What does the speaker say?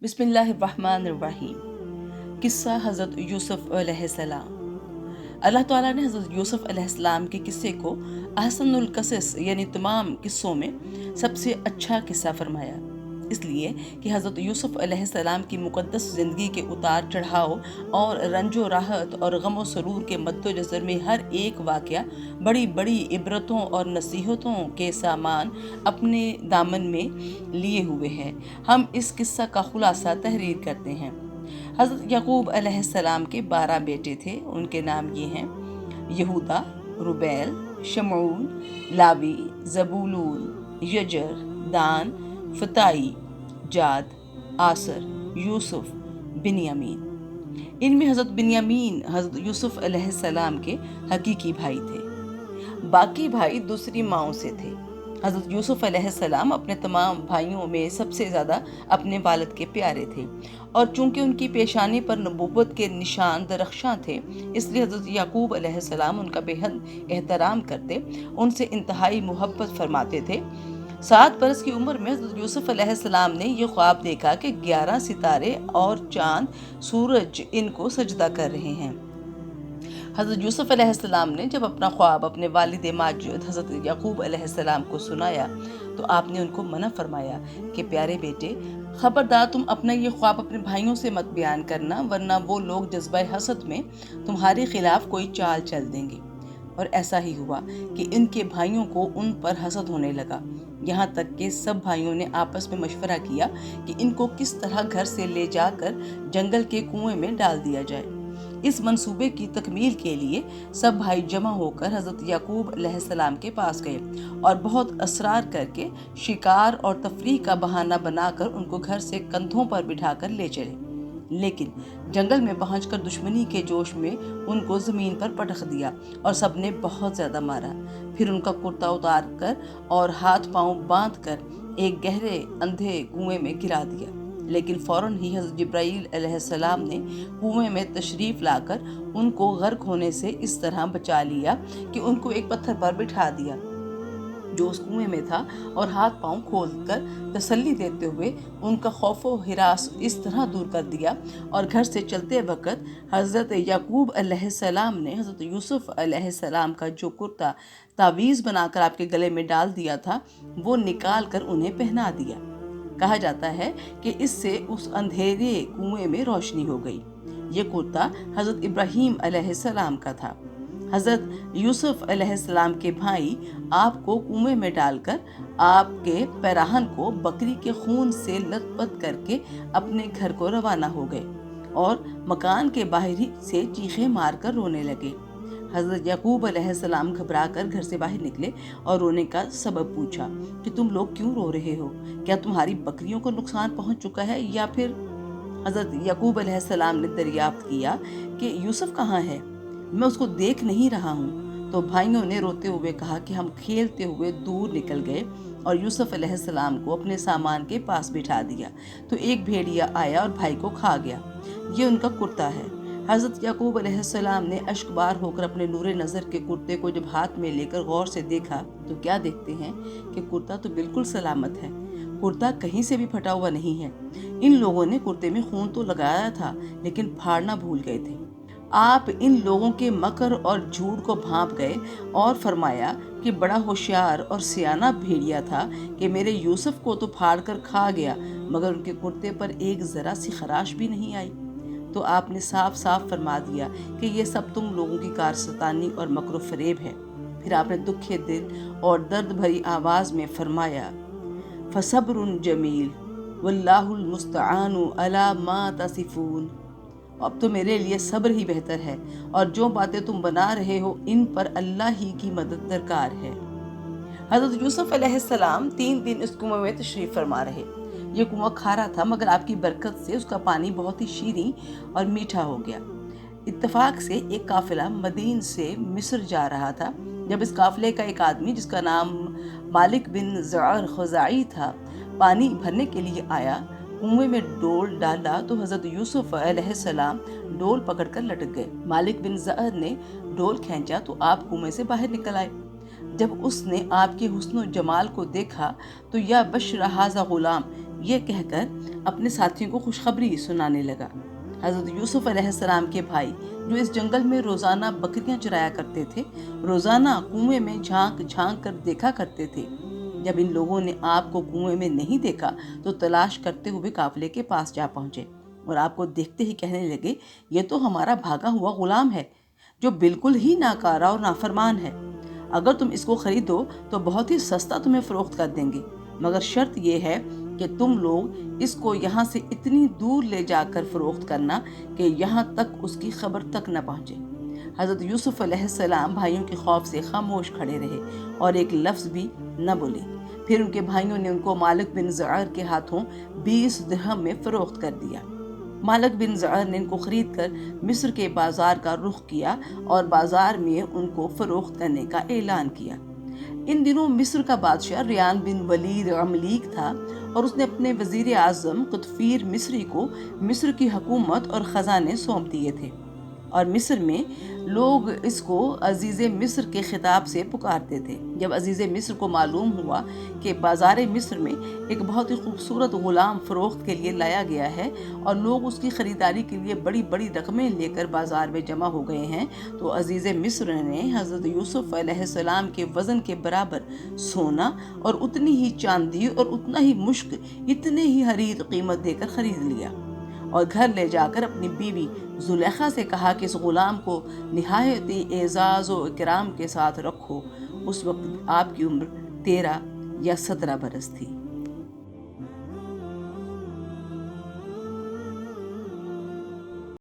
بسم اللہ الرحمن الرحیم۔ قصہ حضرت یوسف علیہ السلام۔ اللہ تعالیٰ نے حضرت یوسف علیہ السلام کے قصے کو احسن القصص یعنی تمام قصوں میں سب سے اچھا قصہ فرمایا، اس لیے کہ حضرت یوسف علیہ السلام کی مقدس زندگی کے اتار چڑھاؤ اور رنج و راحت اور غم و سرور کے مد و نظر میں ہر ایک واقعہ بڑی بڑی عبرتوں اور نصیحتوں کے سامان اپنے دامن میں لیے ہوئے ہے۔ ہم اس قصہ کا خلاصہ تحریر کرتے ہیں۔ حضرت یعقوب علیہ السلام کے 12 بیٹے تھے۔ ان کے نام یہ ہیں: یہودا، روبیل، شمعون، لاوی، زبولون، یجر، دان، فتائی، جاد، آسر، یوسف، بنیامین۔ ان میں حضرت بنیامین حضرت یوسف علیہ السلام کے حقیقی بھائی تھے، باقی بھائی دوسری ماؤں سے تھے۔ حضرت یوسف علیہ السلام اپنے تمام بھائیوں میں سب سے زیادہ اپنے والد کے پیارے تھے، اور چونکہ ان کی پیشانی پر نبوت کے نشان درخشاں تھے، اس لیے حضرت یعقوب علیہ السلام ان کا بے حد احترام کرتے، ان سے انتہائی محبت فرماتے تھے۔ 7 برس کی عمر میں حضرت یوسف علیہ السلام نے یہ خواب دیکھا کہ 11 ستارے اور چاند، سورج ان کو سجدہ کر رہے ہیں۔ حضرت یوسف علیہ السلام نے جب اپنا خواب اپنے والد ماجد حضرت یعقوب علیہ السلام کو سنایا تو آپ نے ان کو منع فرمایا کہ پیارے بیٹے، خبردار تم اپنا یہ خواب اپنے بھائیوں سے مت بیان کرنا، ورنہ وہ لوگ جذبہ حسد میں تمہارے خلاف کوئی چال چل دیں گے۔ اور ایسا ہی ہوا کہ ان کے بھائیوں کو ان پر حسد ہونے لگا، یہاں تک کہ سب بھائیوں نے آپس میں مشورہ کیا کہ ان کو کس طرح گھر سے لے جا کر جنگل کے کنویں میں ڈال دیا جائے۔ اس منصوبے کی تکمیل کے لیے سب بھائی جمع ہو کر حضرت یعقوب علیہ السلام کے پاس گئے اور بہت اصرار کر کے شکار اور تفریح کا بہانہ بنا کر ان کو گھر سے کندھوں پر بٹھا کر لے چلے، لیکن جنگل میں پہنچ کر دشمنی کے جوش میں ان کو زمین پر پٹخ دیا اور سب نے بہت زیادہ مارا۔ پھر ان کا کرتا اتار کر اور ہاتھ پاؤں باندھ کر ایک گہرے اندھے کنویں میں گرا دیا، لیکن فوراً ہی حضرت جبرائیل علیہ السلام نے کنویں میں تشریف لا کر ان کو غرق ہونے سے اس طرح بچا لیا کہ ان کو ایک پتھر پر بٹھا دیا جو اس کنویں میں تھا، اور ہاتھ پاؤں کھول کر تسلی دیتے ہوئے ان کا خوف و ہراس اس طرح دور کر دیا، اور گھر سے چلتے وقت حضرت یعقوب علیہ السلام نے حضرت یوسف علیہ السلام کا جو کرتا تعویذ بنا کر آپ کے گلے میں ڈال دیا تھا وہ نکال کر انہیں پہنا دیا۔ کہا جاتا ہے کہ اس سے اس اندھیرے کنویں میں روشنی ہو گئی۔ یہ کرتا حضرت ابراہیم علیہ السلام کا تھا۔ حضرت یوسف علیہ السلام کے بھائی آپ کو کنویں میں ڈال کر آپ کے پیراہن کو بکری کے خون سے لت پت کر کے اپنے گھر کو روانہ ہو گئے اور مکان کے باہر ہی سے چیخیں مار کر رونے لگے۔ حضرت یعقوب علیہ السلام گھبرا کر گھر سے باہر نکلے اور رونے کا سبب پوچھا کہ تم لوگ کیوں رو رہے ہو؟ کیا تمہاری بکریوں کو نقصان پہنچ چکا ہے یا پھر؟ حضرت یعقوب علیہ السلام نے دریافت کیا کہ یوسف کہاں ہے؟ میں اس کو دیکھ نہیں رہا ہوں۔ تو بھائیوں نے روتے ہوئے کہا کہ ہم کھیلتے ہوئے دور نکل گئے اور یوسف علیہ السلام کو اپنے سامان کے پاس بٹھا دیا تو ایک بھیڑیا آیا اور بھائی کو کھا گیا۔ یہ ان کا کرتا ہے۔ حضرت یعقوب علیہ السلام نے اشک بار ہو کر اپنے نور نظر کے کرتے کو جب ہاتھ میں لے کر غور سے دیکھا تو کیا دیکھتے ہیں کہ کرتا تو بالکل سلامت ہے، کرتا کہیں سے بھی پھٹا ہوا نہیں ہے۔ ان لوگوں نے کرتے میں خون تو لگایا تھا لیکن پھاڑنا بھول گئے تھے۔ آپ ان لوگوں کے مکر اور جھوٹ کو بھانپ گئے اور فرمایا کہ بڑا ہوشیار اور سیانہ بھیڑیا تھا کہ میرے یوسف کو تو پھاڑ کر کھا گیا، مگر ان کے کرتے پر ایک ذرا سی خراش بھی نہیں آئی۔ تو آپ نے صاف صاف فرما دیا کہ یہ سب تم لوگوں کی کارستانی اور مکر و فریب ہے۔ پھر آپ نے دکھے دل اور درد بھری آواز میں فرمایا، فَصَبْرٌ جَمِيلٌ وَاللَّهُ الْمُسْتَعَانُ عَلَى مَا تَصِفُونَ۔ اب تو میرے لیے صبر ہی بہتر ہے، اور جو باتیں تم بنا رہے ہو ان پر اللہ ہی کی مدد درکار ہے۔ حضرت یوسف علیہ السلام 3 دن اس کنویں میں تشریف فرما رہے۔ یہ کنواں کھارا تھا مگر آپ کی برکت سے اس کا پانی بہت ہی شیریں اور میٹھا ہو گیا۔ اتفاق سے ایک قافلہ مدین سے مصر جا رہا تھا۔ جب اس قافلے کا ایک آدمی جس کا نام مالک بن زعر خزاعی تھا پانی بھرنے کے لیے آیا، کنویں میں ڈول ڈالا تو حضرت یوسف علیہ السلام ڈول پکڑ کر لٹک گئے۔ مالک بن زعر نے ڈول کھینچا تو آپ کنویں سے باہر نکل آئے۔ جب اس نے آپ کے حسن و جمال کو دیکھا تو یا بشر ھذا غلام یہ کہہ کر اپنے ساتھیوں کو خوشخبری سنانے لگا۔ حضرت یوسف علیہ السلام کے بھائی جو اس جنگل میں روزانہ بکریاں چرایا کرتے تھے، روزانہ کنویں میں جھانک جھانک کر دیکھا کرتے تھے۔ جب ان لوگوں نے آپ کو کنویں میں نہیں دیکھا تو تلاش کرتے ہوئے قافلے کے پاس جا پہنچے اور آپ کو دیکھتے ہی کہنے لگے، یہ تو ہمارا بھاگا ہوا غلام ہے جو بالکل ہی ناکارہ اور نافرمان ہے۔ اگر تم اس کو خریدو تو بہت ہی سستا تمہیں فروخت کر دیں گے، مگر شرط یہ ہے کہ تم لوگ اس کو یہاں سے اتنی دور لے جا کر فروخت کرنا کہ یہاں تک اس کی خبر تک نہ پہنچے۔ حضرت یوسف علیہ السلام بھائیوں کے خوف سے خاموش کھڑے رہے اور ایک لفظ بھی نہ بولے۔ پھر ان کے بھائیوں نے ان کو مالک بن زعر کے ہاتھوں 20 درہم میں فروخت کر دیا۔ مالک بن زعر نے ان کو خرید کر مصر کے بازار کا رخ کیا اور بازار میں ان کو فروخت کرنے کا اعلان کیا۔ ان دنوں مصر کا بادشاہ ریان بن ولید عملیق تھا اور اس نے اپنے وزیر اعظم قطفیر مصری کو مصر کی حکومت اور خزانے سونپ دیے تھے، اور مصر میں لوگ اس کو عزیز مصر کے خطاب سے پکارتے تھے۔ جب عزیز مصر کو معلوم ہوا کہ بازار مصر میں ایک بہت ہی خوبصورت غلام فروخت کے لیے لایا گیا ہے اور لوگ اس کی خریداری کے لیے بڑی بڑی رقمیں لے کر بازار میں جمع ہو گئے ہیں، تو عزیز مصر نے حضرت یوسف علیہ السلام کے وزن کے برابر سونا اور اتنی ہی چاندی اور اتنا ہی مشک، اتنے ہی حریر قیمت دے کر خرید لیا اور گھر لے جا کر اپنی بیوی زلیخا سے کہا کہ اس غلام کو نہایت اعزاز و اکرام کے ساتھ رکھو۔ اس وقت آپ کی عمر 13 یا 17 برس تھی۔